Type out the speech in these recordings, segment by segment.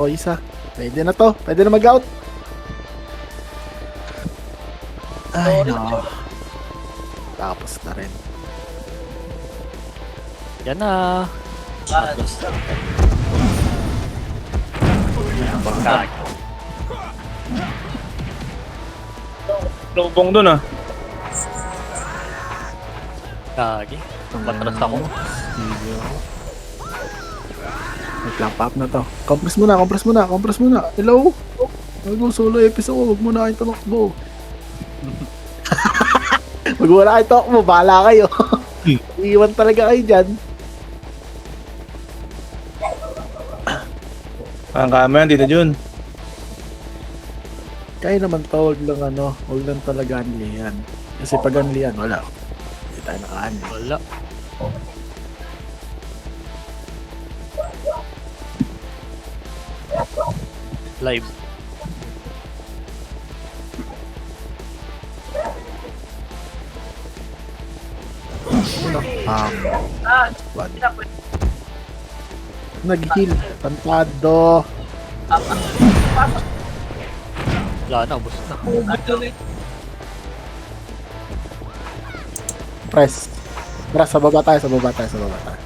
O, isa. Pwede na to. Pwede na mag-out. Ay, no. Tapos na rin. Yan na. Atlas. Bangkag. Lubong dun ah. Kagi. Matras ako. Video. Nag-clamp up na to. Compress muna, compress muna, compress muna. Hello? Mag-solo episode. Huwag muna kayong tumakbo. Huwag muna kayong tumakbo. Bahala kayo. Iiwan talaga kayo dyan. Ang kama yan, Tita Jun. Kaya naman to, huwag lang talaga anlihan. Kasi pag anlihan, wala. Hindi tayo naka-anli. Wala. Live. One. Nag-heal. Pantado. Wala na, ubos na. Press. Press, sa baba tayo, sa baba tayo, sa baba tayo.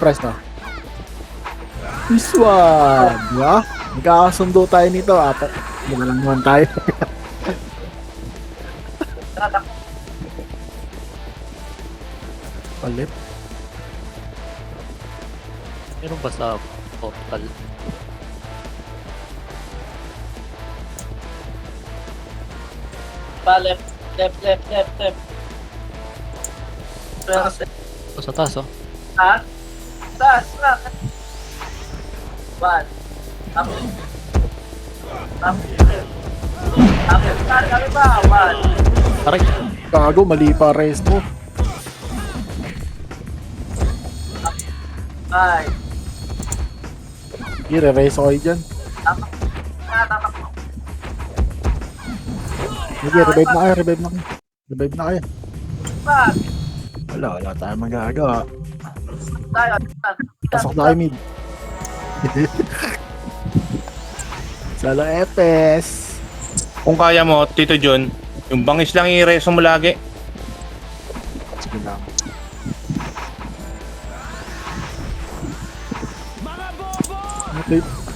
Press na. This one. Diba? Magkakasundo tayo nito. Apat. Magalang naman tayo. Palit. Meron ba sa portal? Left. O, sa taas, oh. Ha? Taas. One. Up. Kami ba? One. Aray. Gago, mali pa rest mo. Five. Sige, re-raise ako kayo dyan. Tama. Sige, revive na kayo, revive na kayo. Revive na kayo. Five. Wala tayong magagawa. Tayo. Pasok na kayo mid. Salo Epes. Kung kaya mo, Tito Jun, yung bangis lang i-reso mo lagi. Sige lang.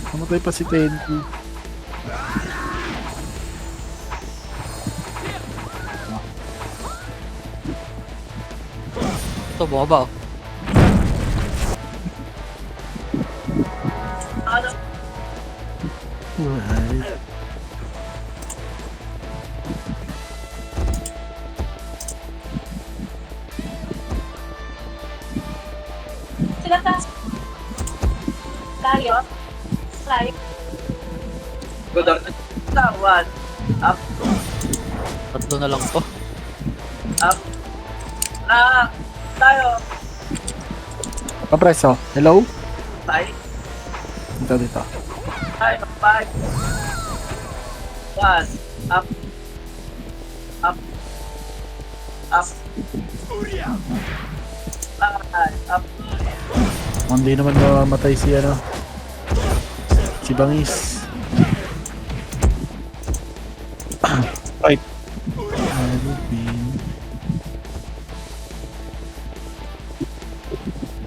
Namatay pa si Tenki. Ito, bumaba, oh. Alright. Sila taas. Layo. Layo. Good on. One. Up. Tatlo na lang to. Up. Tayo. Papreso. Hello? Tayo. Dito. Tayo. Five. One. Up. Up. Up. Hindi naman mamamatay si si Bangis. Right.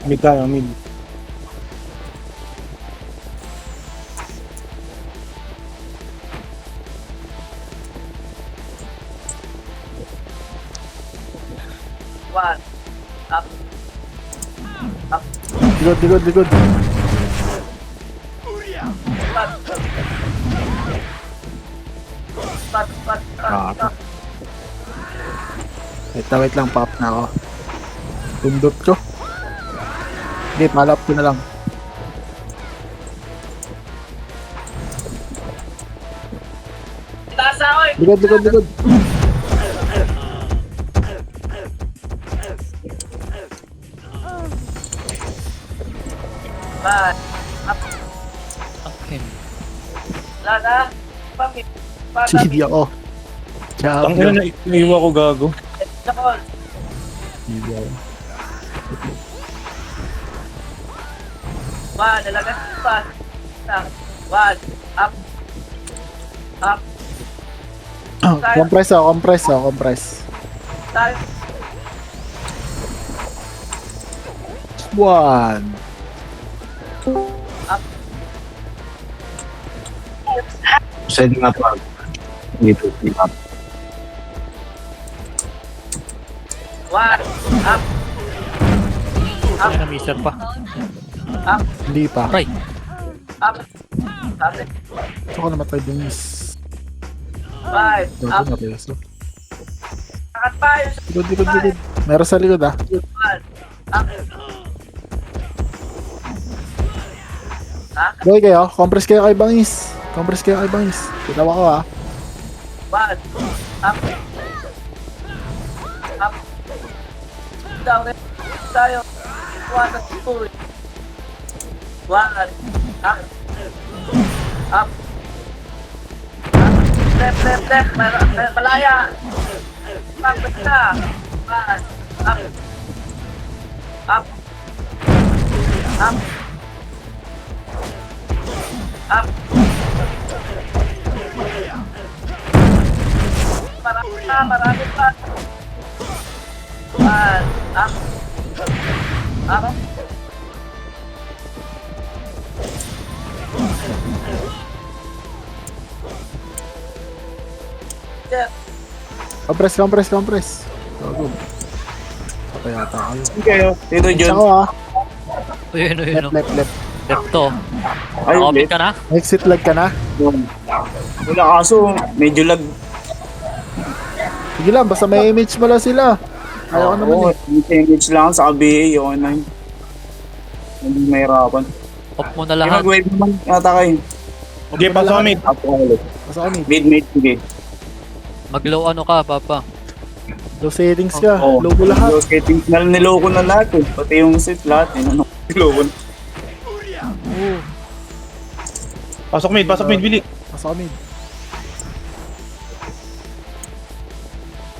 Mid tayo, mid. One. Up. Ligod. Wait lang, pop na ako. Pindot ko. Okay, palap ko na lang. Taas ako eh. Ligod. Five. Okay. Lana. Pamit. Hindi ako. Ang ina na naiwa ko gago. Sakol. Hindi ako. One, nalagas pa. One, up. Up. Compress oh, compress oh, compress. Tayo. One. Send nga pa. Dito, dito. One, up. Ay, na-mister pa. Up. Hindi pa. Aray. Up. Sabi. Gusto ko namatay dun is. Five, up. Gago na peso. Kakat tayo. Likod. Meron sa likod ah. One, up. Ha? Boy kayo, compress kayo kay Bangis. Compress kayo kay Bangis. Tinawa ko ah. One, up. Up. Down. Tayo. One, two. One, up. Up. Left. Malaya. Pagpit na. One, up. Up. Up. Up. Marami pa. One, up. Up. Yeah. Compress. Gago. Patay ata kayo. Saan kayo? Dito, Isa John. ko ah. Yun. Left. Lepto. Ay, Nakakopit ulit. ka na? Exit lag ka na. Wala kaso, medyo lag. Sige lang, basta may image mo lang sila. Ayaw ko naman Oo, eh. image lang sa KBA, yun na yun. Hindi mahirapan. Off mo na Yung lahat. mag-wave naman, yata kayo. Okay, pasok kami. Apo ka ulit. Basta kami. Mid, sige. Mag-low ano ka, Papa. Low settings ka. Oo. Low mo lahat. Yung settings na niloko na lahat eh. Pati yung set lahat eh. Ano, niloko na. Oo. Pasok mid, Billy. Basta kami.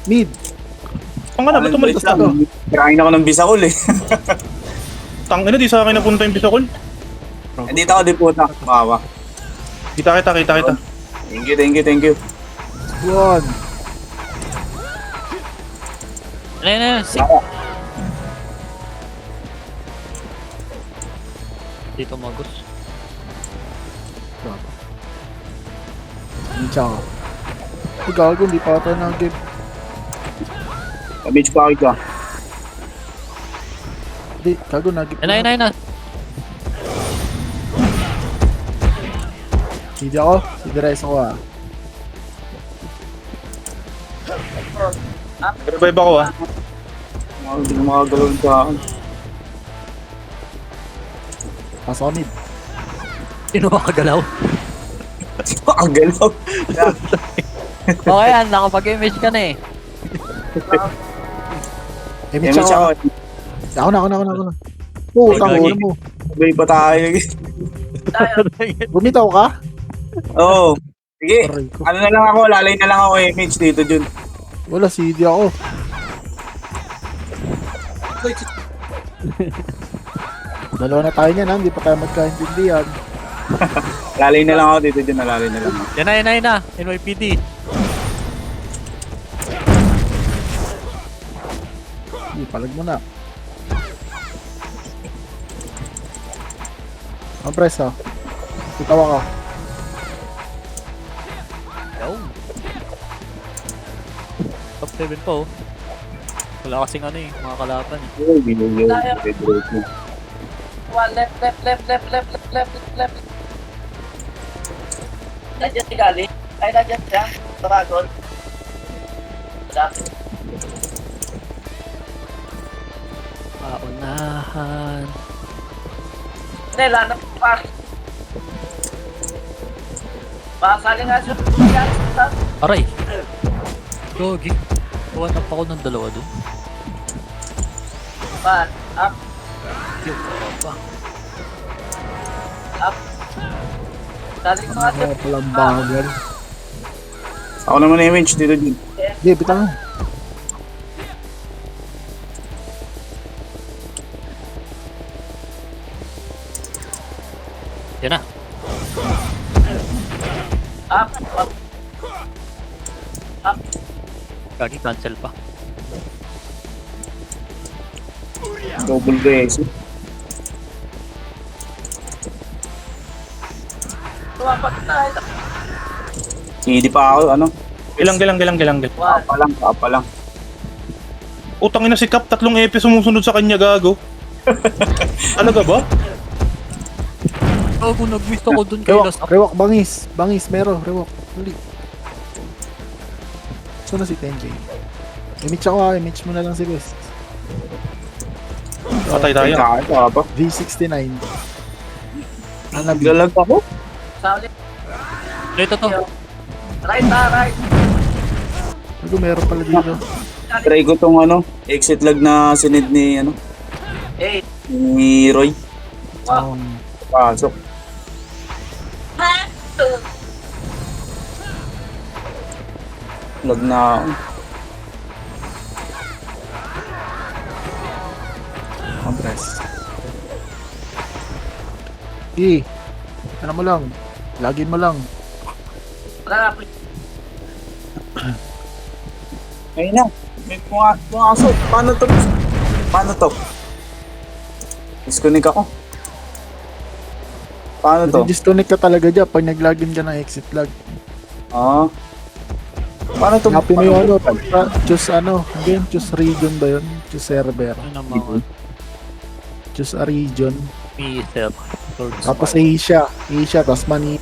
Mid. Ang nga na, ba't umalis ka? Kirain ako ng bisakol eh. Tangina, di sa akin napunta yung bisakol. Dito ako di puta. Makawa. Kita. Thank you. One. Ano, six. Dito magos. Incha ko. Ay, gago, hindi pa tayo nag-game. Damage pa kita. Hindi, gago, nag-game. Ayun na. Hindi ako. Sidereso ko ah. Revive ako ah. Hindi na makagalaw sa akin. Pasok kami. Sino makagalaw? Makagalaw. Okay yan, nakapag-image ka na eh. Image Damage ako. ako. Ako na. Oo, tango mo. Sabay pa tayo. Tayo. Bumitaw ka? Oo. Sige. Aray ko. Ano na lang ako, lalay na lang ako image dito, Jun. Wala, CD ako. Dalawa na tayo niyan ha, hindi pa tayo magkaintindihan. Lalay na lang ako dito, Jun. Lalay na lang ako. Yan na. NYPD. Hindi, palag mo na. Ang press ha. Titawa ka. Yo. Top 7 po. Wala kasing ano eh, mga kalaban eh. One, left. Nandiyan si Gali. Ay, nandiyan siya. Dragon. Paunahan. Hindi, lana pa. Makasali nga siya. Aray! Gogi. Kuwan up ako ng dalawa dun. One, up. Yo, Papa. Up. Dali ko nga siya. Mga palang bagal. Ako naman image dito, Jun. Hindi, bitang. Yan na. Up. Up. Gagi, cancel pa. Double beses. Tumapat na. Hindi pa ako, ano? Gilang. One. Kapa lang. Utang ina si Cap, 3 EP sumusunod sa kanya, gago. Alaga ba? Gago, nag-miss ako dun kay Rewok, Last Up. rewok, bangis. Bangis, mero, rewok. Huli. Saan na si Tenji? Image ako ha, image mo na lang si West. Patay tayo. Kaya pa. V69. Hanabi. Galag ako. Solid. Ito to. Right na, right. Ano, meron pala dito. Try ko tong ano, exit lag na sinid ni, ano, 8. ni Roy. Um, Pasok. Ha? Lag na, compress. Ano mo lang. Lagin mo lang. Wala na. ayun na. May pumasok. Paano to? Disconnect ako. Paano to? Disconnect ka talaga dyan pag naglagin ka ng exit lag. Ah. Paano to? Hanapin mo yung ano, choose ano, again, choose region ba yun? Choose server. Ano mga Choose a region. Peter. Tapos Asia, tapos Manila.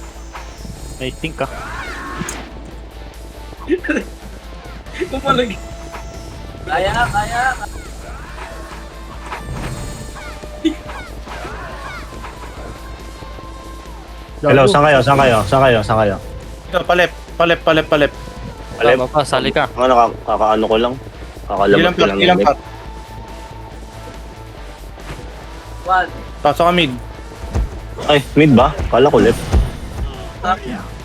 I think ah. Kaya. Hello, saan kayo? Ito, palep. Tama pa, sali ka. Ano, kakaano ko lang. Kakalabot ko lang. Gilang cut. 1. Pasok ka mid. Ay, mid ba? Kala ko left.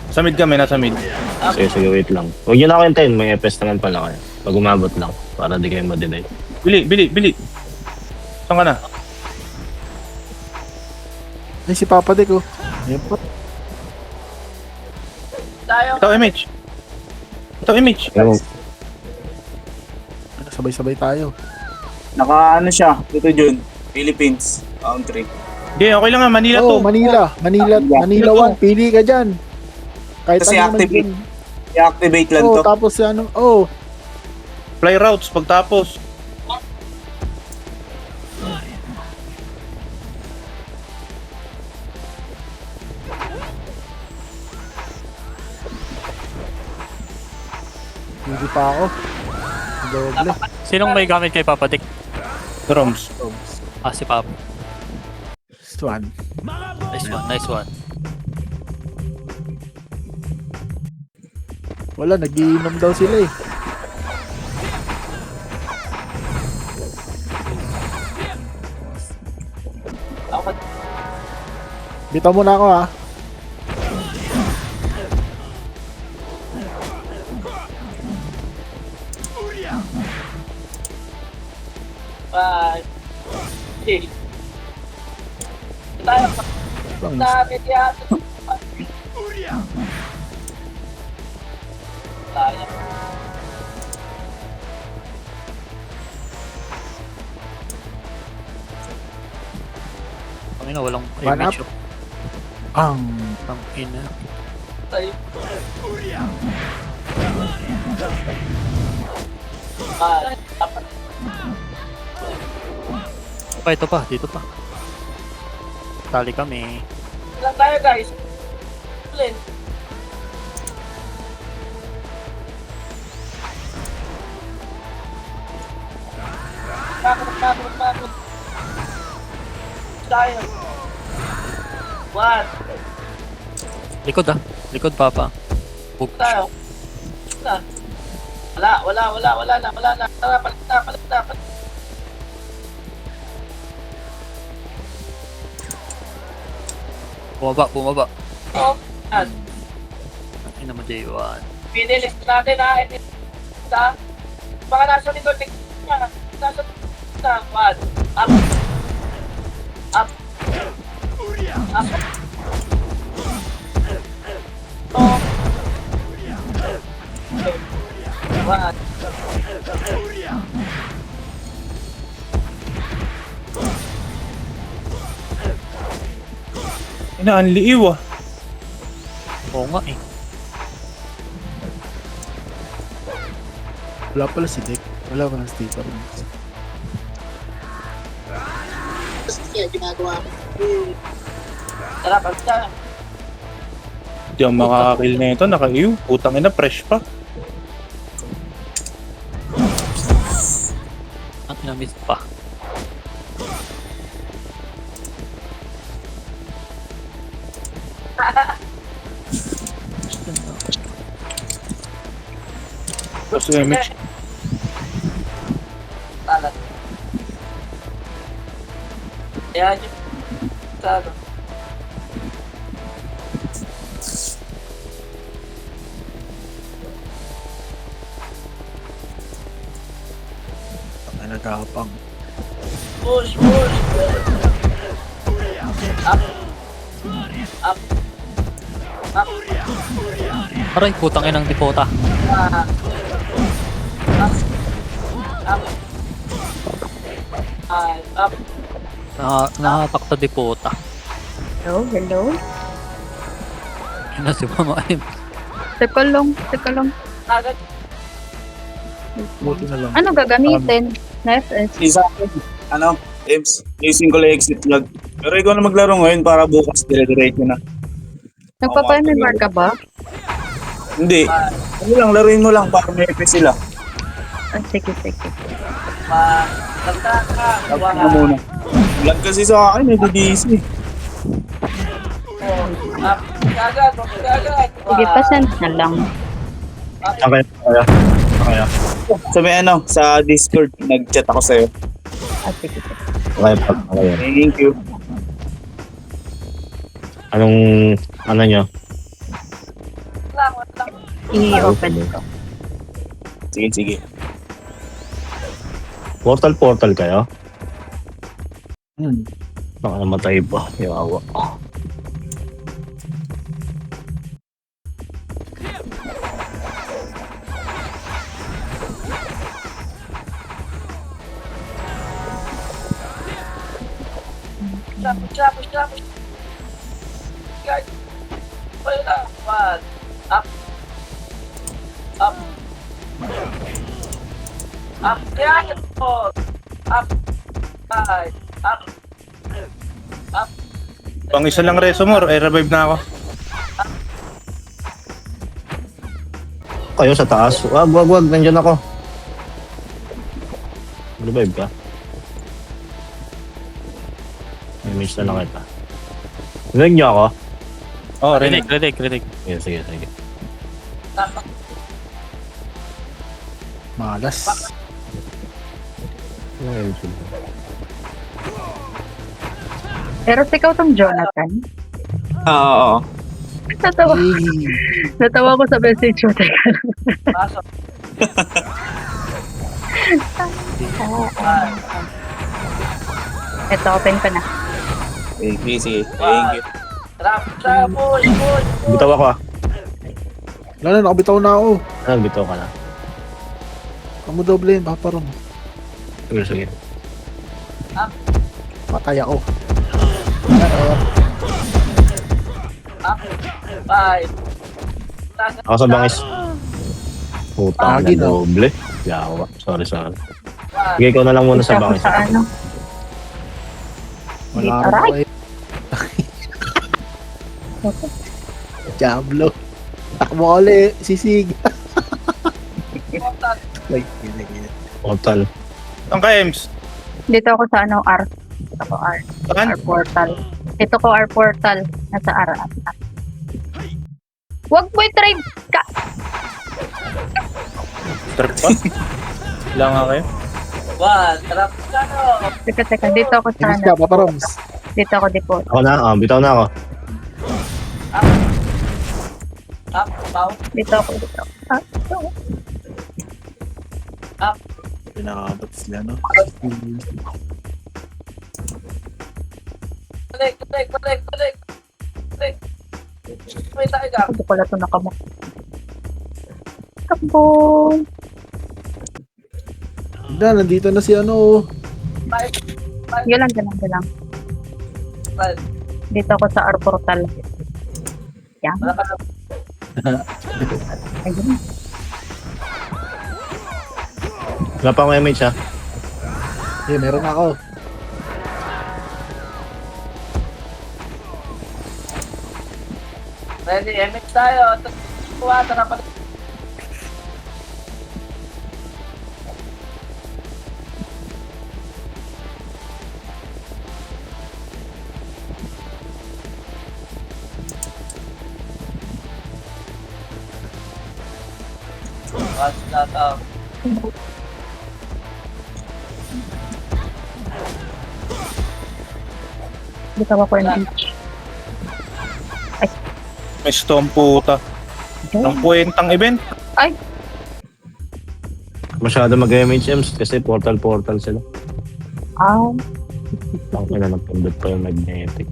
Sa mid kami, nasa mid. Sige, wait lang. Huwag nyo na ako hintayin, may FS naman pala kayo. Pag umabot lang, para di kayo ma-delay. Bili. Saan ka na? Ay, si Papa Dick oh. Ayan po. Tayo. Ito, image. Pero, Sabay-sabay tayo. Naka ano siya, dito Jun. Philippines. Country. Hindi, okay lang nga. Manila to. Oh, Manila 1, pili ka dyan. Kahit Kasi ano naman activate. dyan. I-activate lang Oh, to. tapos ano, oh. Fly routes pagtapos. Pili pa ako. Doble. Sinong may gamit kay Papa Dick? Drums. Ah, si Papa. Swan. Nice one. Wala, nagiinom daw sila eh. Bitaw mo na ako ha. Bye. Tayo. Bang, Dami yan. Tayo. Ang ina, walang One image. up. Ang Ang ina. Tayo. Bye. Dapat. Ito pa, dito pa. Tali kami. Lang tayo guys. Ulit. Bakit. Tayo. 1. Likod ah. Likod, Papa. Bug. Tayo. Na. Wala na. Tara, palit na. Bumaba. Oh, yan. Ang ina mo, J1. Pinilis natin ha. Sa baka nasa likod. Nasa na. 1. Up. One. Ang liiw ah. Oo nga eh. Wala pala si Dick. Wala pala si Tito. Tara, pagka. Hindi ako makakakill na ito, naka-iw. Putang ina, fresh pa. Ang inamiss pa. Tapos image. Talat. Ayan yung sa ano. Ang nagkakapang. Push, push. Up. Up. Up. Aray, putang inang dipota. Up. Up. Ay, up. Nakatakta dipota. Hello, hello. Yun na si Mama M. Teka lang. Agad. Buti na lang. Ano gagamitin? Na FS. Isa, ano, Ems, using ko lang exit vlog. Pero ikaw na maglaro ngayon para bukas dire-diretso na. Nagpapa-MMR ka ba? Hindi. Ano lang, laruin mo lang para may FS sila. Ah, sige. Tagta ka. Tapos na muna. Vlog kasi sa akin, may DC. Up. Agad, agad. Sige, pasend na lang. Okay, kaya. Kaya. Sa may ano, sa Discord, nag-chat ako sa'yo. Ah, sige. Okay pa. Okay. Thank you. Anong, ano nyo? Lang. I-open ko. Sige. Portal kayo? Hmm. Baka namatay pa. Yawa. Push. Guys. Wala. One. Up. Yan. Four. Up. Five. Up. Pang isa lang reso mo, revive na ako. Kayo sa taas. Wag. Nandiyan ako. Revive ka? Image na lang kita. Rinig niyo ako? Oh, rinig. Rinig. Sige. Malas. Pero ikaw tong Jonathan. Oo. Natawa ko sa message mo. Teka. Pasok. Ito, open ko na. Sige. Thank you. Tara, push. Bitaw ako ah. Wala na, nakabitaw na ako. Bitaw ka na. Kamu doble yun, paparon. Sige. Patay ako. Up. Five. Ako sa bangis. Putang Lagi, na no? doble. Yawa. Sorry. One. Sige, ikaw na lang muna sa Isa ko bangis. sa ano. Wala Aray! ako eh. Diablo. Takbo ulit, sisig. Like, Portal. Ang ka, Ems? Dito ako sa ano, R. Dito ko R. Saan? R portal. Dito ko R portal. Nasa R. Wag mo i-trade ka! Trip pa? Lang nga kayo? One. Tara, Teka. Dito ako sa Inis ano. ka, paparons. Dito ako depot. Ako na. Bitaw na ako. Up. Down. Dito ako. Ah, ito. Pinakabat sila, no? Balik. Wait tayo ka. Hindi ko lang ito nakamok. Takbo. nandito na si ano. Yun lang, yun lang, yun lang. Dito ako sa R portal. Yan. Wala ka na. Ayun. Wala pa akong image ha. Eh, meron na ako. Ready, MX tayo. Kuha, tara pa. Watch na to. Dito ako ng beach. May stone puta. Ang puwentang event. Masyado mag-MHMs kasi portal sila. Ah, Ang kaya nagpindot pa yung magnetic.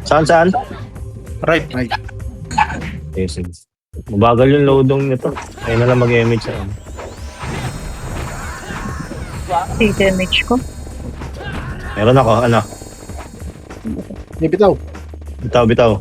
Saan? Right. Okay, sige. Mabagal yung loading nito. Kaya na lang mag-MHM. dito image ko. Meron ako, ano? Hindi, bitaw. Bitaw.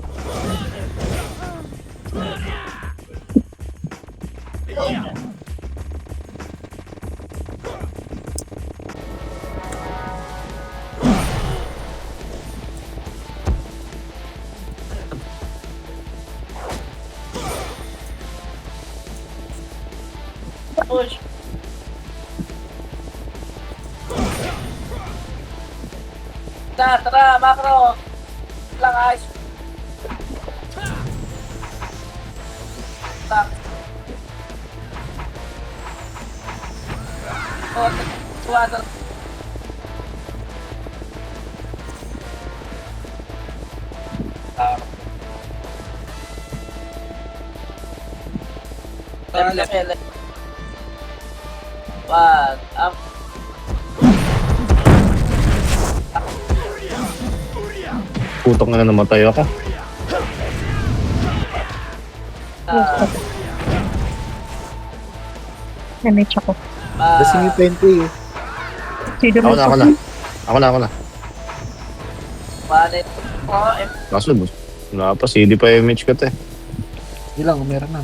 Push. Tara, macro. Lang ayos. Tak. Oh, water. Level. Wag. Up. Putok na namatay ako. Image ako. Lasing yung 20 eh. Sino Ako na. Wallet. Oh, Kaso, wala pa. CD pa yung image ko te. Hindi lang, meron na.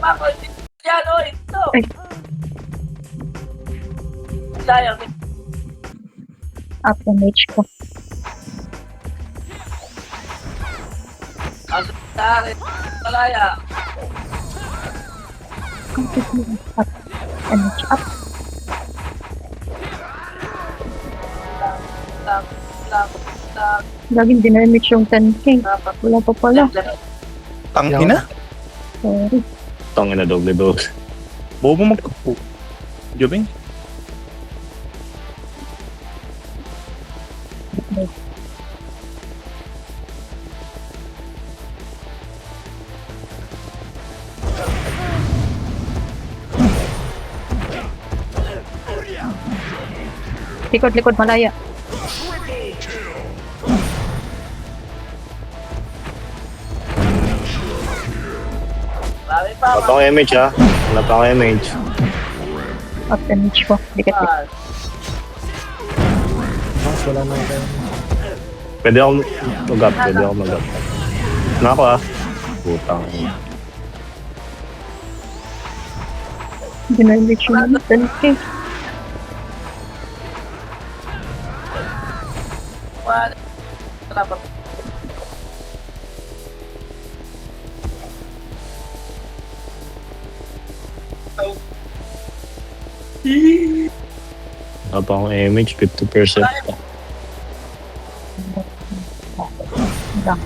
Macro. Yan, oy, ito. Ay. Tayo. Up image ko. Ang tari. Talaya. Up. Image up. Lang. Laging dinamage yung 10K. Wala pa pala. Tangina. Sorry. Tangina doble. Bobo magkapo. Jobing. Likod, malaya. Marami pa. Wala pa akong image ha. Wala pa akong image. Up image ko. Dikit. Mas wala na ako. Pwede ako mag-up. Na ako ha. Putang. Dinamage yung 10K. Kenapa? Wala pa akong image. 50% pa. Lang.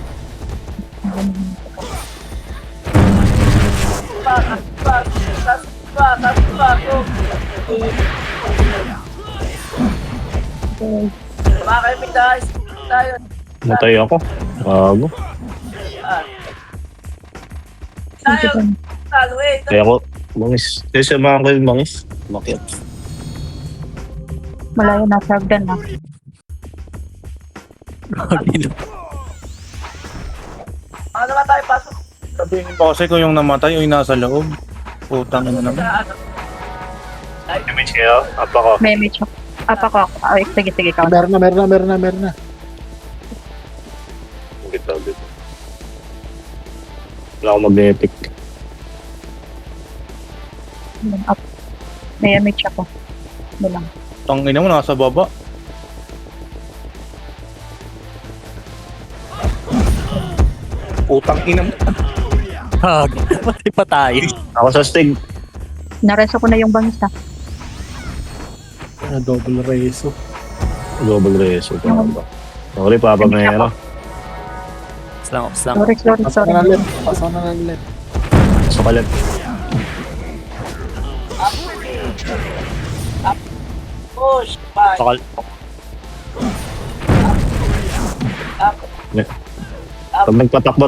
Makakipit tayo. Matay ako. Gago. Tayo, talo eh. Kaya ako, bangis. Kaya samahan ko yung bangis. Makiat. Malayo na sa hagdan na. Ano naman tayo pasok? Sabihin mo kasi kung yung namatay o yung nasa loob. Utang ina naman. Sa ano? Damage kayo? Apa ko. May image ako. Apa ko. Ay, sige, count. Meron na. Bitaw. Wala akong mag-epic. Up. May image ako. Bilang. Utang ina mo nasa baba. Utang ina mo. Hag. Pati pa tayo. Ako sa stig. Nareso ko na yung bangis na. Double reso. Global reso. Sorry, Papa Mero. Ops lang. Sorry. Pasok na lang ulit. Sa kalit. Push. Bye. Pakal. Up. Pag nagpatakbo,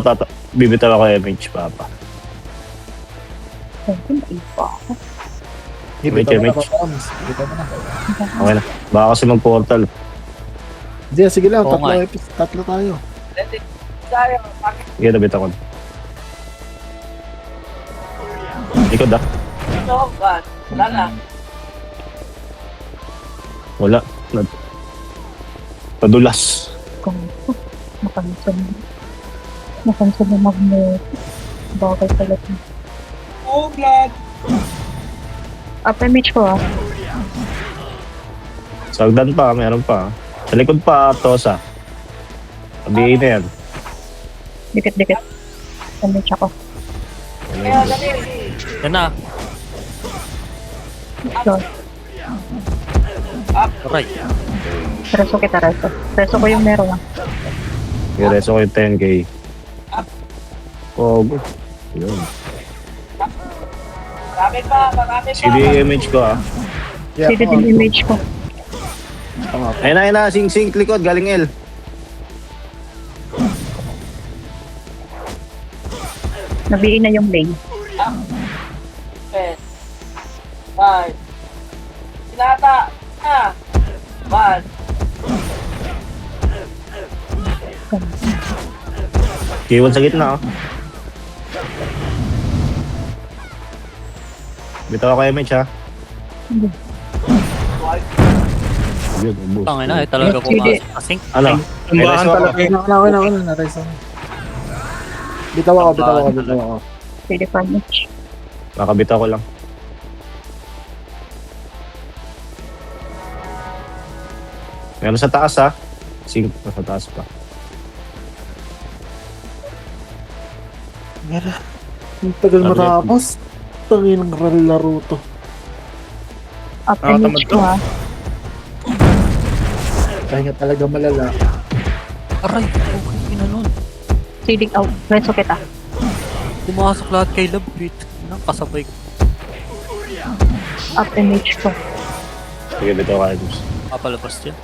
bibitaw ako image, Papa. Ibig Mitch. Okay na. Baka kasi mag-portal. Hindi, sige lang. Oo nga. Tatlo tayo. Ready. Tayo. Sige, nabitaw ko. Likod ah. Ito, bad. Wala na. Wala. Padulas. Napansin na magnet. Bagay talaga. Oh, blood. Up image ko ah. Sagdan pa, meron pa. Sa likod pa, Tosa. Sabihin na yan. Dikit. Image ako. Kaya, dali. Yan na. So, Aray. reso kita. Reso ko yung meron ah. I-reso ko yung 10k. Oh, good. Yun. Marami pa. CD image ko ah. Sige din image ko. Ayun na, sing likod, galing L. Nabiin na yung lane. 10. 5. Sinata. Na. 1. K1 sa gitna oh. Bitaw ako image ha. Yun, ubus. Tangin na talaga pumasok. Kasing. Ano? Tumbahan Reso ako. talaga yun. Okay na. Nareso. Bitaw ako. Sige pa image. Makabitaw ko lang. Meron sa taas ha. Sing sa taas pa. Ang tagal matapos. Tangin ng laro to. Up Nakatamad image to. ko ah. Kaya talaga malala. Aray. Okay, ginanon. Sige out. Reso kita. Pumasok lahat kay Love. Wait. Kasabay ko. Up image ko. Sige, bitaw ka items. Papalabas dyan.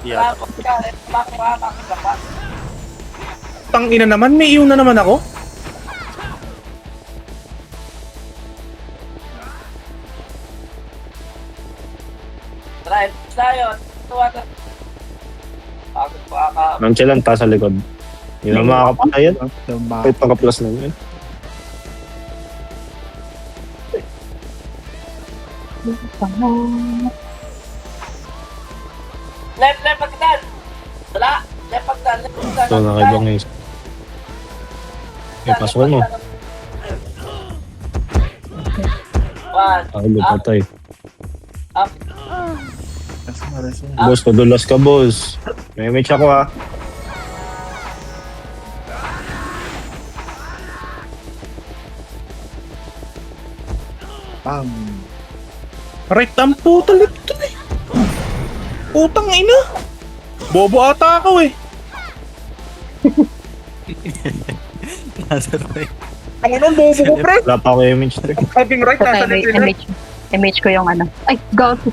Wala Yeah. ko. Makita pa. Utang ina naman, may iyon na naman ako. Drive. Tayo. Tuwa ka. Pagod pa ka. Nonchalant ta sa likod. Yun ang makakapatay yan. Kahit pagka-plus na yun. Left pagdan. Wala. Left pagdan. Ito nakaibang yung pasukan mo. 1. Ay, patay. Up. Reso. Boss, padulas ka, boss. May image ako ha. Pam. Right ang putal ito eh. Utang ina. Bobo ata ako eh. Nasa tayo. Ang anong bobo ko, pre? Wala pa ako image. Having right, nasa Okay, left. image ko yung ano. Ay, gago.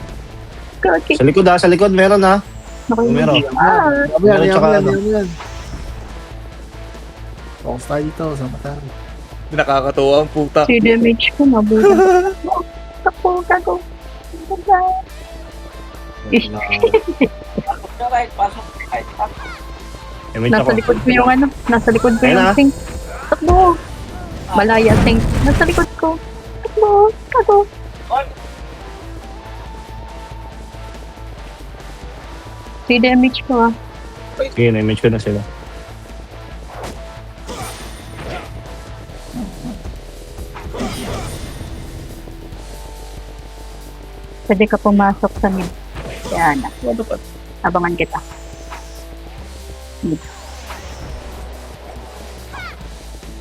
Gago. Sa likod ha, sa likod meron ha. Numero. Ah, Yaman yan, Meron tsaka yaman yan, ano. yaman yan. Focus tayo dito sa mata. Nakakatuwa ang puta. si damage ko, nabutan. Tapo, gago. Ish. Pasok na right, pasok na right, pasok. Damage ako. Nasa likod ko yung ano, nasa likod ko Ayun yung na. sink. Takbo. Malaya sink. Nasa likod ko. Takbo, gago. Oy, Si damage ko ah. Sige, na-image ko na sila. Pwede ka pumasok sa mid. Yan. Abangan kita.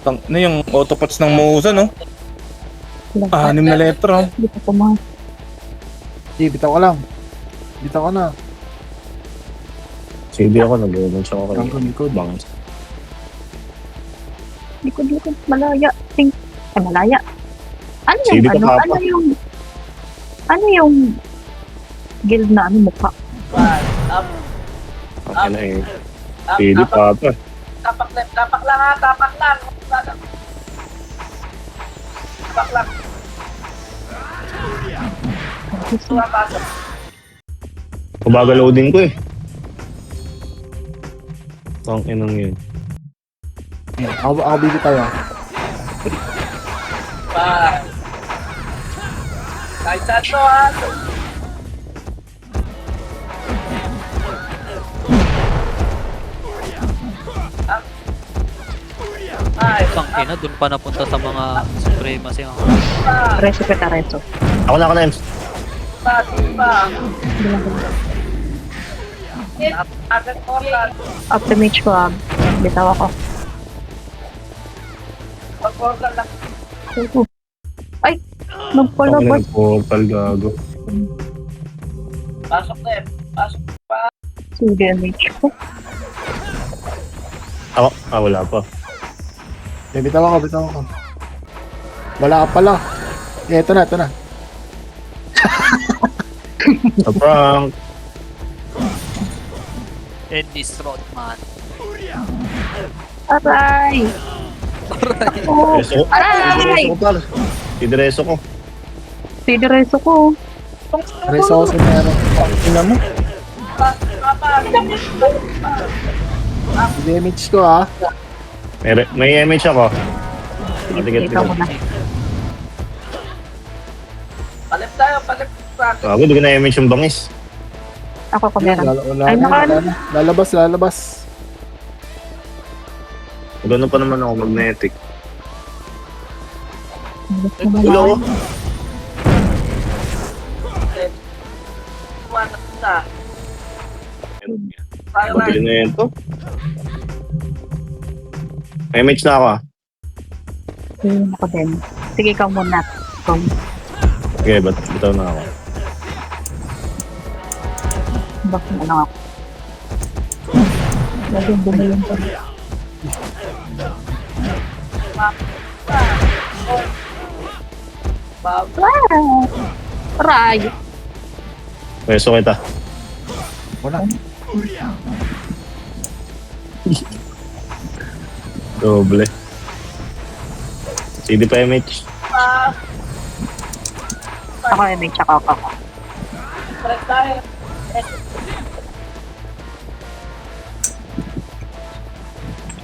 Ano yung autopots ng Musa, no? Anim na letra. Hindi ka pumasok. Sige, bitaw ka lang. Bitaw ka na. CD ako, nag-image ako kayo. Likod, likod. Bangis. Likod. Malaya. Sink. Ay, malaya. Ano yung Sige ka, ano? Papa. Ano yung guild na ano mukha? one, up, Okay na eh. up, CD tapak, pa. tapak left, tapak lang ha, tapak lang. Tapak lang, tuwa pasok. Kubaga loading ko eh. Tang inang yun. Ako bibitaw ah. Bye. Kahit saan to ha. Ay, Isang ina, dun pa napunta sa mga supremacy. Reso kita, reso. Ako na, Ems. pa. Agad ko lang. After match ko ah. Bitaw ako. Pag-order lang. Ay! Ako na Nagpalabas. nag-portal gago. Pasok na eh. Pasok pa. Si damage ko. Ako? Wala pa. Bitaw ako. Wala ka pala. Eh, ito na. Sa prank. End this road, man. Aray! Oh, Reso ko. aray! Reso ko par. Direso ko. Si reso ko. Reso ako sa meron. Ina mo. Damage ko ah. May image ako. Sige, Tigat, ikaw tigat. muna. Palip tayo, palip. Gago, di ko na-image yung bangis. Ako ko meron. Wala Ay, na, naka- wala na. Lalabas. Gano'n pa naman ako magnetic. Wala. Ulo ko. One na. Tayo Mabili na. na yun to. May image na ako ah. Sige, ako din. Sige, ikaw muna. Ikaw. Okay, bitaw na ako. Bakit na lang ako. Lagi bumilin ko. Bab. Ah! Aray! Reso kita. Wala. Doble. CD pa image. Ako image ako. Palip tayo.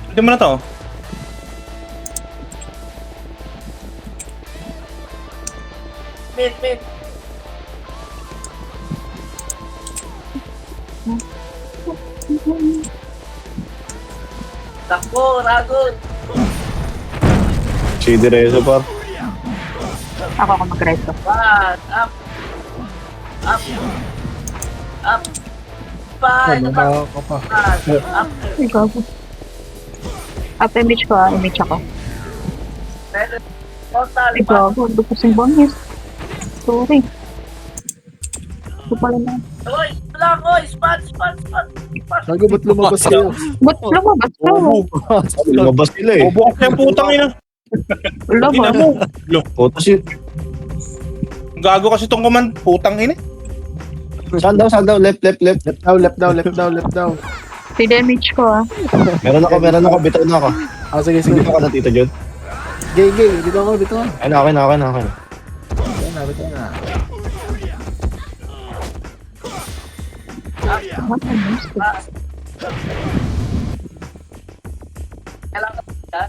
Pwede mo na to. Mid. Takbo, ragon. CD Reso par. Ako mag-reso. One, up. Up. Five, Ano na ako pa. up. Ikaw. After image ko image ako. Seven. Total, Ikaw, huwag ko sing bangis. Sorry. Ito pala na. Oy, lang, oy, spot. Sago, ba't lumabas kayo? Ba't lumabas ka? Lumabas sila eh. Bobo ka yung putang ina. Ina Lumabas. mo. Photos yun. Gago kasi tong command. Putang ina. Saan daw? Left. Left daw. Si damage ko ah. Meron ako. Bitaw na ako. Ah, sige. Bitaw ka na, Tito John. Gay. Dito ako. Ayun na, okay na. Bitaw na. What a nice to. Kailangan ka.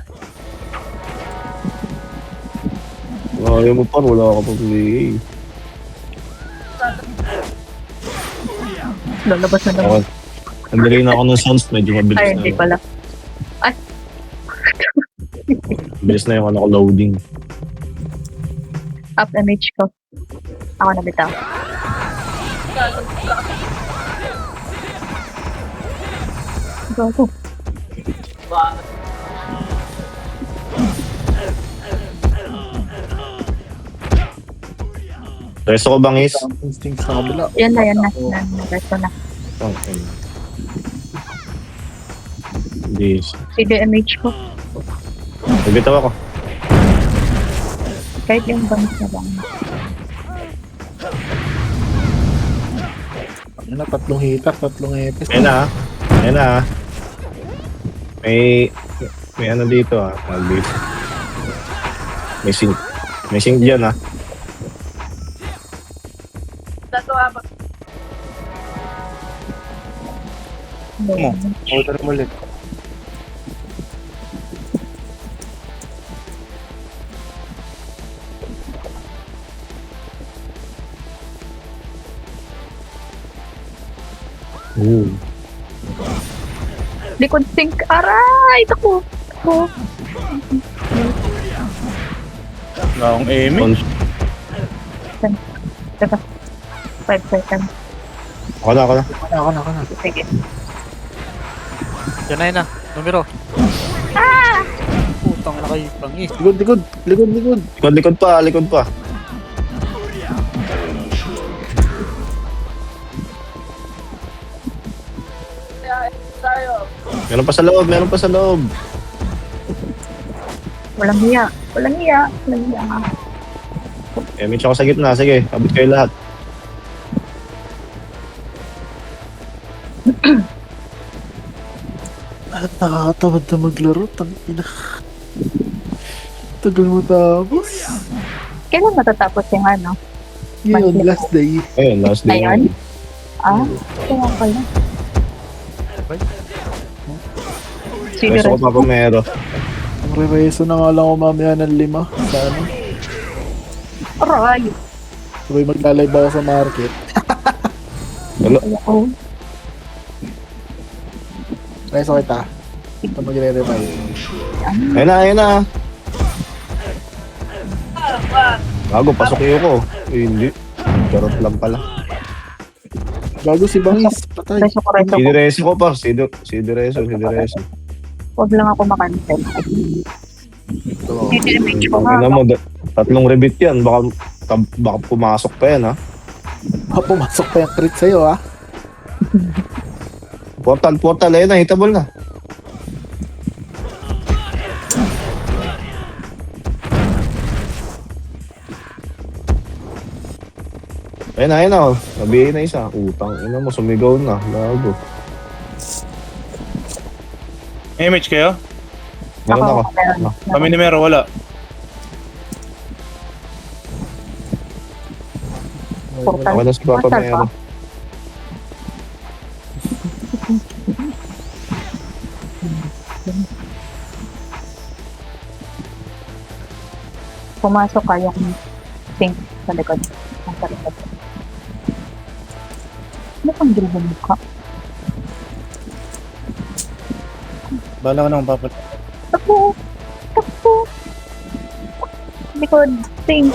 Ayaw mo pa, wala ka pa play. Lalabas na naman. Okay. Nandali na ako ng sounds, medyo mabilis Ay, na. hindi pala. Mabilis na yung ano ko loading. Up MH ko. Ako na bitaw. Gago. Resto ko bangis? Instinct sa kabila. Yan na. Resto na. Okay. Hindi. Si DMH ko. Nabitaw ako. Kahit yung bangs na lang. Ano na, 3 hitak, 3 epis. Ayun na. May ano dito dito. May sink dyan Natuwa ba? Mo. Order mo ulit. Ooh. Likod sink. Aray! Ako. Wala akong aiming. Cons- Teka. 5 seconds. Ako na. Ako na. Sige. Yan na. Numero. Putang na kayo, pangis. Likod. Likod pa. Kaya tayo. Meron pa sa loob. Walang hiya. May ako sa gitna. Sige, abot kayo lahat. Nakakatamad na maglaro. Tangina. Tagal mo tapos. Kailan matatapos yung ano? Ngayon, last day. Ayun, last day. Ayun? Kaya pala. Sige Resto ko rin. pa pamero. Ang re-reso na nga lang ako mamaya ng 5. Sa ano? Aray! Sabay maglalay ba ako sa market? Ayoko. Reso kita. Ito magre-revive. Ayun na. Bago, pasok ko. Hindi. Charot lang pala. Bago si Bangis. Patay. Reso ko. Sidireso ko pa. Sidireso. Huwag lang ako makancel. Ito. Si DMH ko nga. Ano mo, 3 rebit yan. Baka pumasok pa yan Pumasok pa yung crit sa'yo Portal. Ayun na, hitable na. Ayun na. Nabihin na isa. Utang ina mo, sumigaw na. Lago. Image kayo? Meron ako. Meron. Kami ni Mero, wala. Portal. Ako na si Papa Portal meron. Pumasok ka yung sink sa likod. Sa likod. Ano pang gilbong mukha? Bala ko na kung papat. Tapo! Likod. Sink.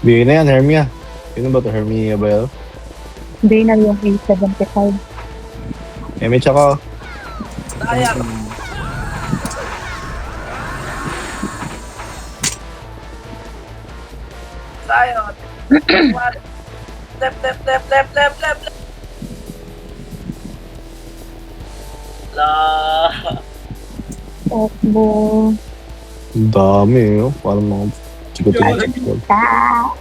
Bigay na yan, Hermia. Sino ba to? Hermia ba yun? Hindi na yung A75. May tsaka. Sayang. Sayang. Left. La. Takbo. Ang dami oh. Parang mga chikotin. Ah!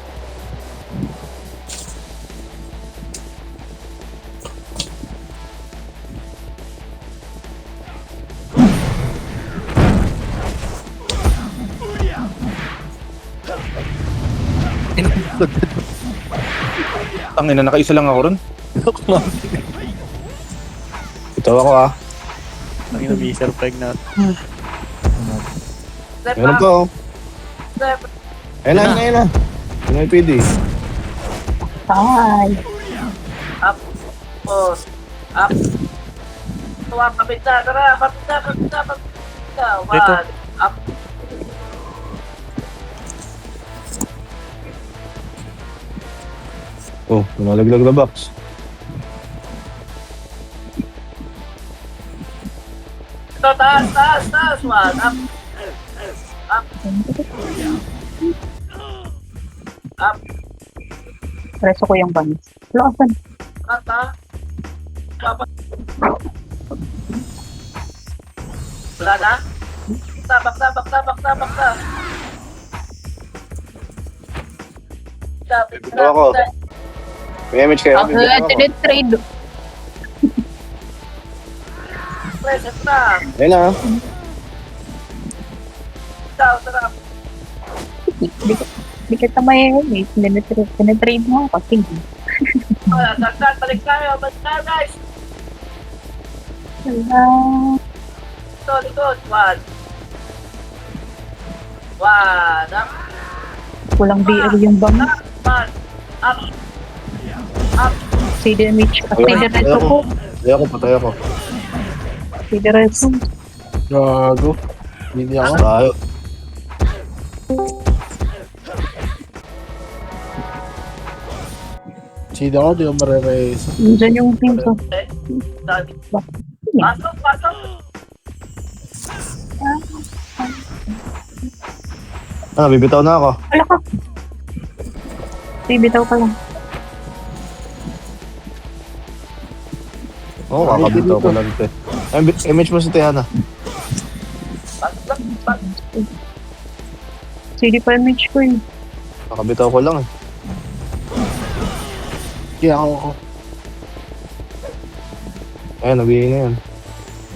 Tangina, nakaisa lang ako ron. Ito ako ah. Ang ina, Mr. Peg na. Step Meron up, pa oh. step Ayun na, ayun na. Yung may PD. Ay! up, pause, up. Tuwa, kapit na, tara, kapit na, kapit na, kapit na. Dito. One, up. Oh, lumalaglag na box. Ito, taas, taas, taas. One, up. Up. Up. Preso ko yung bangs. Wala ka saan? Kata. Papa. Wala na? Tabak, tabak, tabak, tabak, tabak. Ito ako. May image kayo. Ako, Bibigyan ako. trade. Present na. Ayun na. Down, tara. Di kita may helmet. Pinatrade mo ako. Sige. Dagdag, balik tayo. Balik tayo, guys. Wala. Ito, likod. One. One. Up. Kulang BL yung bangs. Up. One. Up. Up. Say the image. Say the reso ko. Patay ako. Say the reso. Gago. Hindi ako. Tayo. Sida ako, di ko mareresa. Diyan yung pin ko. Dali. Bakit? Pasok, pasok. Ah, bibitaw na ako. Wala ka. Say bitaw ka lang. Oo, kakabitaw ko lang ito. Ay, image mo si Tiana. Pasok lang. Pasok. Say di pa image ko eh. Kakabitaw ko lang eh. Kaya ako. Ayun, nabigay na yan.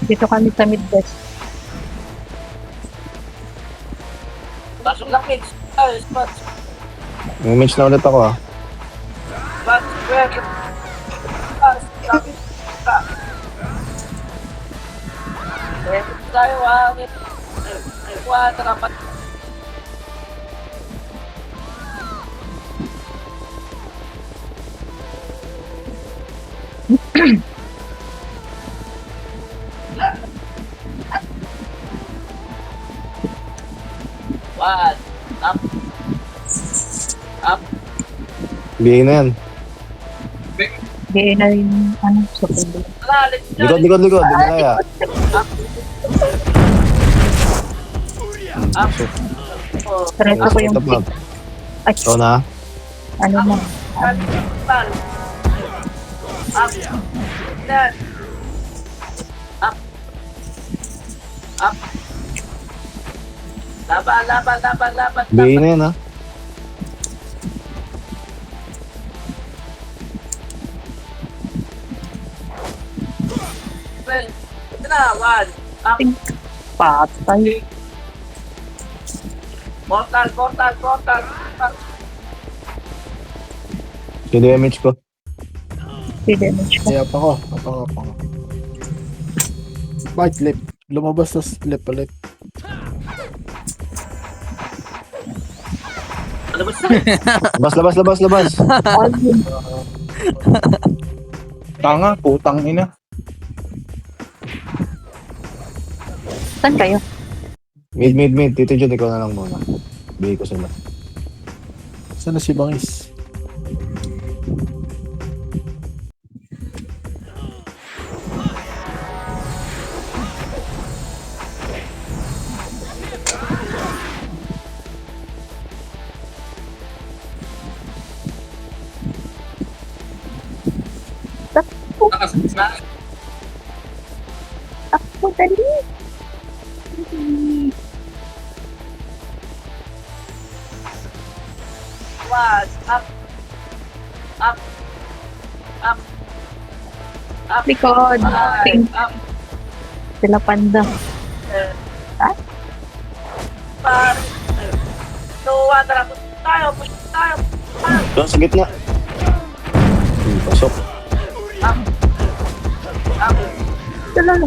Dito kami sa Midwest. Pasok lang, kids. Ay, spots. May image na ulit ako ah. Spots. Where? Spots. Lapit. Tayo, ah. One, tarapat. One. Up. Up. Bigay na yan. Di na yung ano, super blue. Tara, let's go. Likod. Di na kaya. Up. Oh. Preso ko yung Tapos. ay, Ito na. ano na. Up. Up. Down. Up. Up. Laban, laban, laban, laban. Bigay na yan ah. Well, ito na, one. Up. Patay. Portal, portal, portal. Sino yung image ko? Say the image ko. Kaya pa ko. Apang. Bakit lip? Lumabas na lip ulit. Ano ba siya? Labas. Ayun. Tanga, putang ina. Saan kayo? Mid. Tito John, ikaw na lang muna. Bigay ko sila. Saan na si Bangis? Ako, dali. One. Up. Up. Up. Up. Likod. Pink. Up. Sila panda. Ah? Par. Two, one. Tara, push tayo. Push tayo. Doon sa gitna. Pasok. Up. Up. Sila na.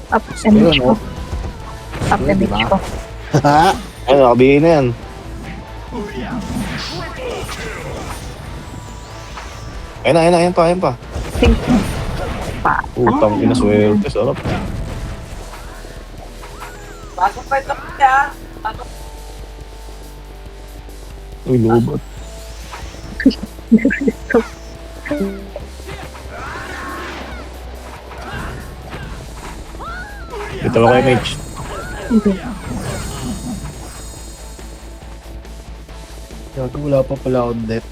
Up Ayun, image ko. oh. Up Ayun, image diba? ko. Ay, nakabihin na yan. Ayun pa. Pink. Pa. Utang ina, swerte, sarap. Pasok pa ito kaya. Pasok. Uy, lubot. Dito ba kayo, Mitch? Hindi. Gago, wala pa pala akong death.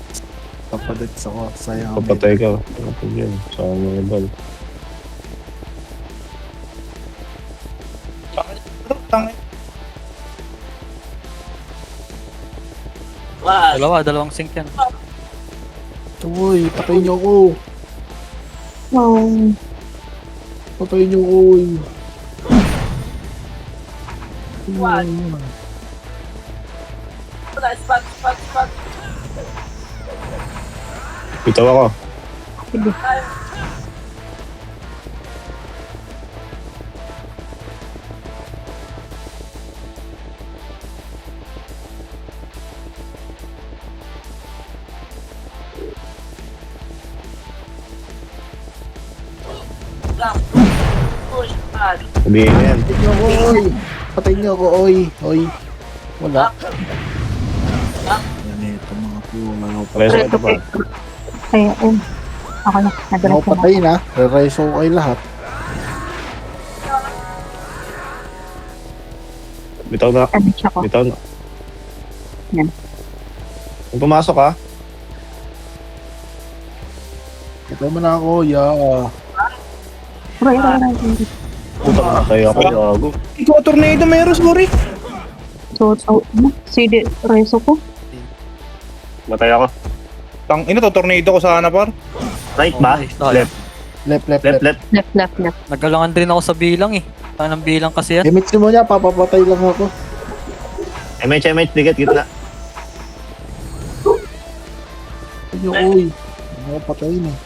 Papadets ako, sayang. ang Papatay ka. Ano po yun? Sa mga bal. Tang One. Dalawang sync yan. med. Uy, patayin niyo ako. Wow. Patayin niyo ako. uy. One. Spot. Bitaw ako. Sige. Push. One. Sabihin na yan. Patayin niyo ako, oy. Patayin niyo ako, oy. Oy. Wala. Yan ito mga pulang. Reso ito pa. Kaya, ako na. Ako Nagalas na. patayin ha. Re-reso ko kayo lahat. Bitaw na. Image ako. Bitaw na. Yan. Kung pumasok ka, Patayin mo na ako, yeah. Right. puta ka na tayo ako. Gago. ikaw, tornado meron, sorry. So, CD, reso ko. Matay ako. Tang ina to, tornado ko sana par. Right ba? Okay, tayo. Left. Left. Left. Nagalangan din ako sa bilang eh. Anong bilang kasi yan? Image mo niya, papapatay lang ako. MH, dikit, gitna. Patayin niyo, oy. Ako patayin eh.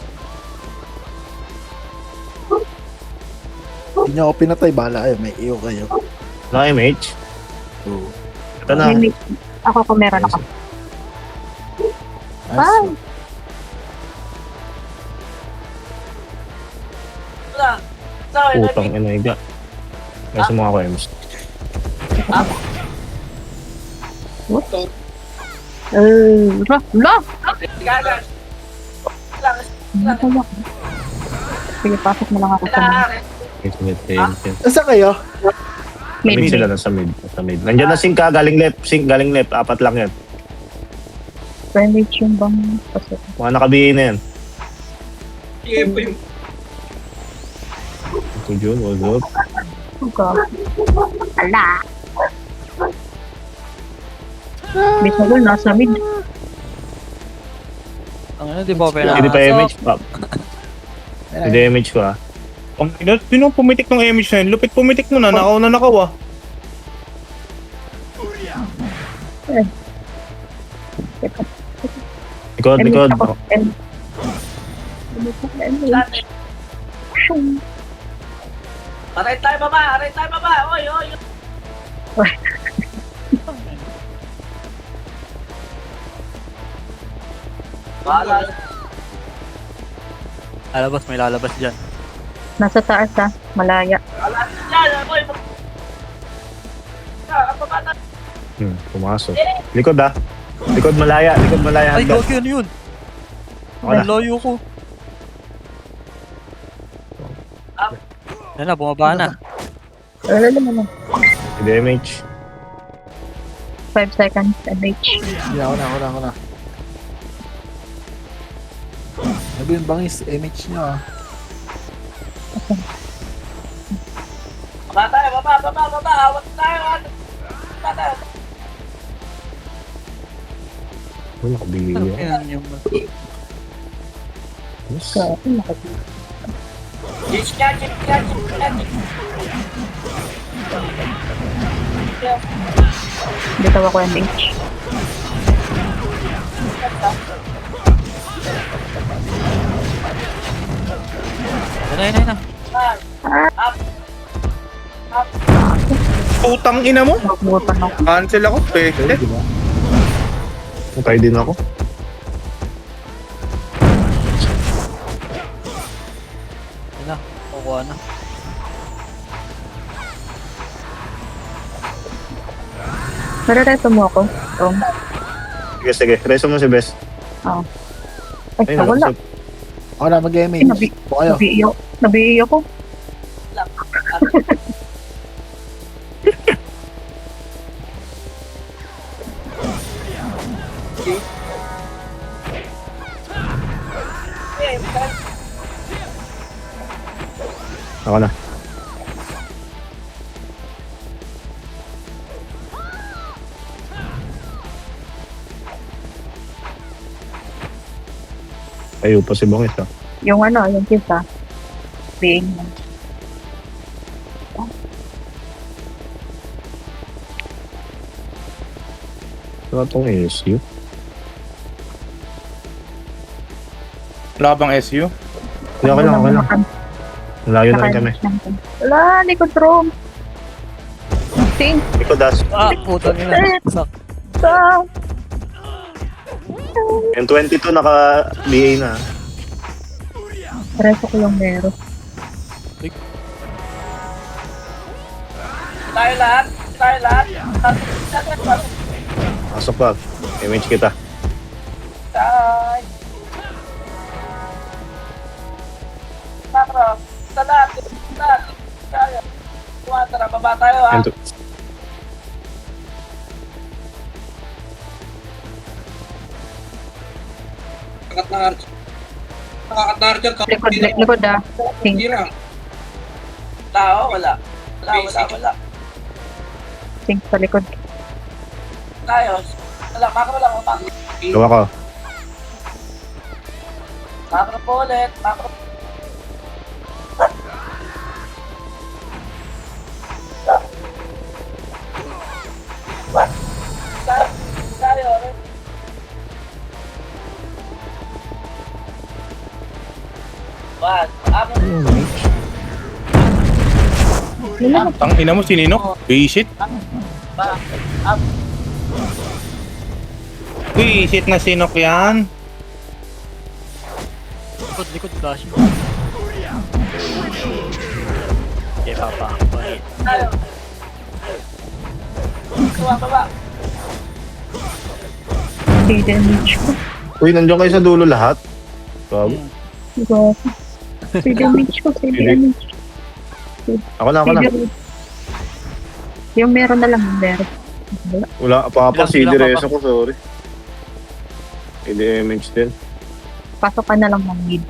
Hindi niyo ako pinatay, bahala kayo. May iyo kayo. Wala MH. Oo. Ito na. Image. Ako kung meron ako. Nice. Bye. Putang ina, iga. May sumuha ko, Ems. What? Love! Gagas. Lang. Sige, pasok na lang ako sa Asa kayo? Mid mid. sila, nasa mid. Nandiyan na sink ka, galing left. Apat lang yan. Image yung bang pasok. Mga nakabihin na yan. Ito yun, what's up? Ika. Ala! Bisa ko, nasa mid. Ang ano, di ba pa Hindi pa MH pa. Hindi MH ko ah. Ang ina, sino pumitik ng image na yun? Lupit pumitik nun ah, nakaw ah. Likod. Image ako. Image. Aray tayo baba. Oy. Bahala. Lalabas, may lalabas dyan. Nasa taas ha, malaya. Bahala dyan. Oy. Ang baba. Pumasok. Likod ah. Likod malaya. Ay, Handa. gagi, ano yun? Wala. Ang layo ko. Yan na, bumaba na. Wala naman. Hindi MH. 5 seconds, image. Hindi, ako na. Sabi yung bangis, image niya ah. Baba tayo. Baba. Awat tayo. Uy, nakabili Ano yan. yan yung... Yes. Grabe, nakapili. Chich ka, chich ka, chich ka, chich ka. Bitaw ako ng H. Yan na. Putang ina mo. Nagbutan ako. Cancel ako, peste. Patay din ako. Yan na. Kukuha na. Nare-reto mo ako, Tom. Sige. Reso mo si Bes. Oo. Ay, Ayun, wala. Ako na mag-gaming. Po kayo. Nabiiyak ko. Ako na. Tayo pa si Bongis ah. Yung ano, yung kita. Being mo. Ano itong ASU? Wala bang SU? Hindi, okay lang. Malayo na rin kami. Wala, likod room. Ting, Ikaw, Das. Ah, putang ina. Sak. sa. Yung 22 naka-BA na. Reso ko yung meron. Tayo lahat. Pasok pa. Image kita. Tayo. Makro. Salat. Tayo. Tara, baba tayo ha. Yung Likod ah. Ting, Tao, wala. Wala. ting sa likod. Tayo. Wala, makro lang. gawa ko. Makro po ulit. Makro. Tayo. Amo. Tang ina mo, sinino? Visit. Visit na sinok yan. Likod, flash. Okay, papa. Bakit? Tayo. Baba. Say damage ko. Uy, nandiyan kayo sa dulo lahat. Bago. Go. Say damage ko, say damage. Ako na. Yung meron na lang, meron. Wala pa Bilang CD pa. reso ko, sorry. CD image din. Pasok ka na lang ng mid.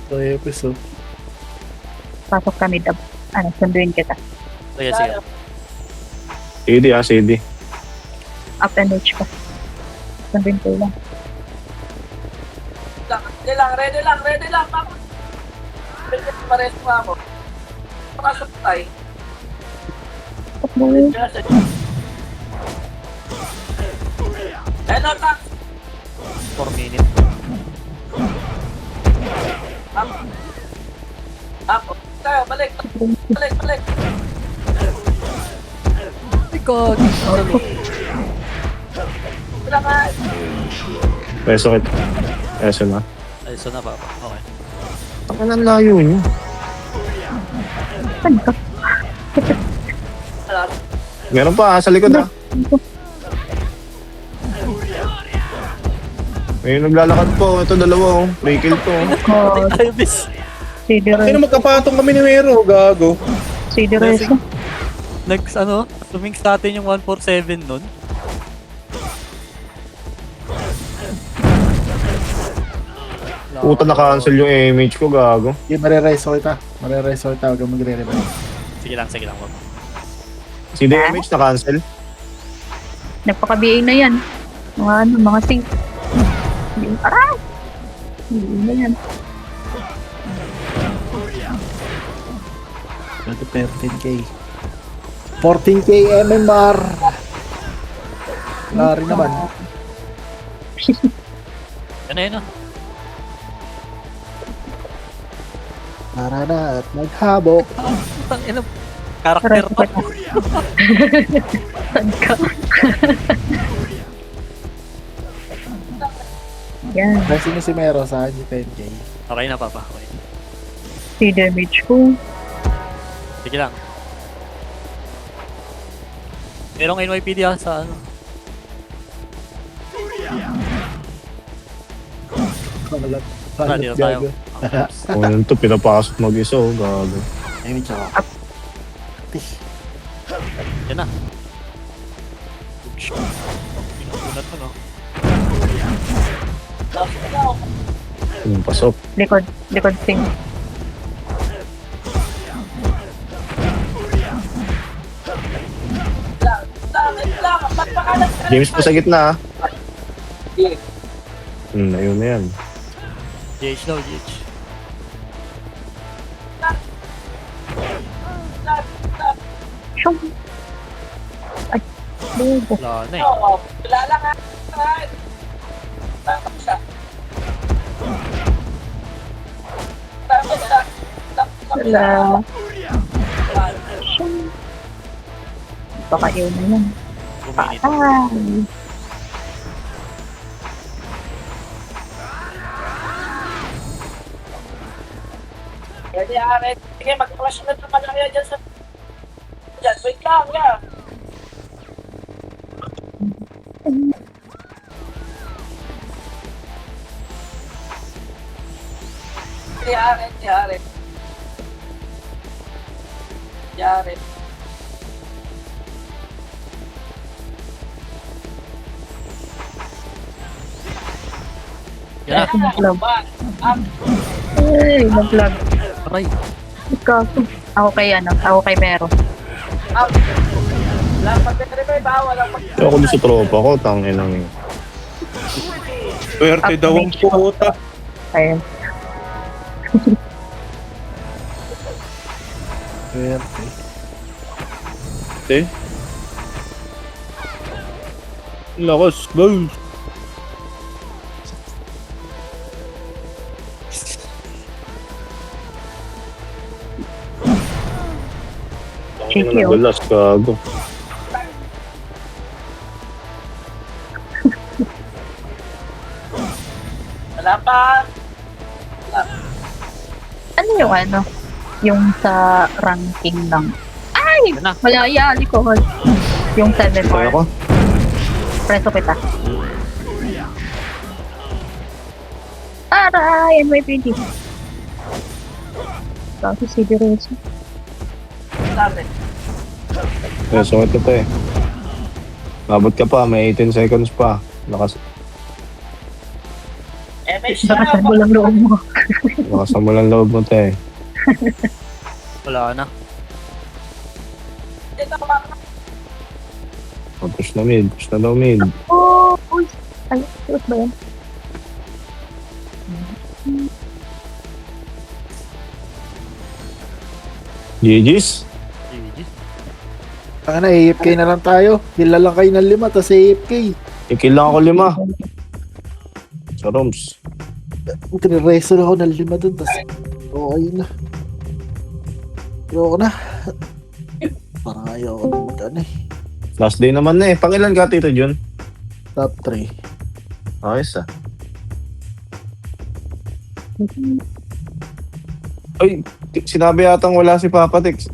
So, episode. Pasok ka mid. Sunduin kita. Sige. CD. Up and H ka. Sunduin ko lang. Ready lang. Mamo. Pares mo ako. Pasok tayo. Takbo. Ano ta? 4 minutes. Ako. Tayo, balik. Likod. Wala ka. Reso kit. Reso na. Ay, so na papa. Okay. Ako na layo nyo. Saan ka? Meron pa sa likod ha. May naglalakad po. Ito dalawa oh. May kill to oh. Oh, Ay, bis. CD Kaya Reso. magkapatong kami ni Mero, gago. CD Reso. Tuming sa atin yung 147 nun. Puta na-cancel yung image ko, gago. Okay, marireso kita. Huwag kang magre-revive. Sige lang. CD image na-cancel. Nagpaka-BA na yan. Mga ano, mga safe. Aray! Hindi na yan. Ito 13k. 14k MMR. Wala rin naman. Yan na yun ah. Tara na at maghabok. Putang ina. Karakter to. Saan ka? Yan. Kasi ni si Mero sa akin 10k. Okay na papa. Okay. Si damage ko. Sige lang. Merong NYPD sa ano. Kalat. Tara, dito tayo. Kung yun to, pinapasok mag-isa, oh, gago. Ay, may tsaka. Yan na. Pinunat mo no. Yung pasok. Likod sing. James po sa gitna, ah. Sige. Ayun na yan. GH daw, GH. Shum. Ay. Bobo. Wala na eh. Oo, wala lang ha. Tama siya. Tama siya. Wala. Shum. Baka yun na yan. 2 minutes. Patay. Pwede akin. Sige, mag-crush na naman lang yan dyan sa... Dyan, wait lang yan. Yari. Yan na. Naglag. Ang Ay, naglag. Aray. Kaso. Ako kay Mero. Walang pag-revive ha, walang Kaya ako doon sa tropa ko, tangin lang yun. Swerte daw ang puta. Ayun. Swerte. Eh? Lakas, guys. Tangin Cheeky, na oh. nagulas, gago. Wala pa. Ano yung ano? Yung sa ranking ng... Ay! Yan na. Wala, yali ko. Yung 7 Kaya ko? Preso kita. Aray! NYPD. Kasi si Direso. Dami. Eh, sungit ito eh. Abot ka pa, may 18 seconds pa. Lakas MH Baka na. walang loob mo. mo lang loob mo, te. Wala na. Dito ka mga Push na mid, push na daw mid. Oh! Uy! Ay, suot ba yan? GG's? GG. Ano, AFK na lang tayo. Kila lang kayo ng 5, tapos AFK. Ikill lang ako 5. Sa rooms. Tinireso na ako ng 5 dun, tapos okay na. Ayoko na. Parang ayoko na mag-ano eh. Last day naman na eh. Pangilan ka, Tito Jun? Top 3. Ayos ah. Ay, sinabi yatang wala si Papa Tex.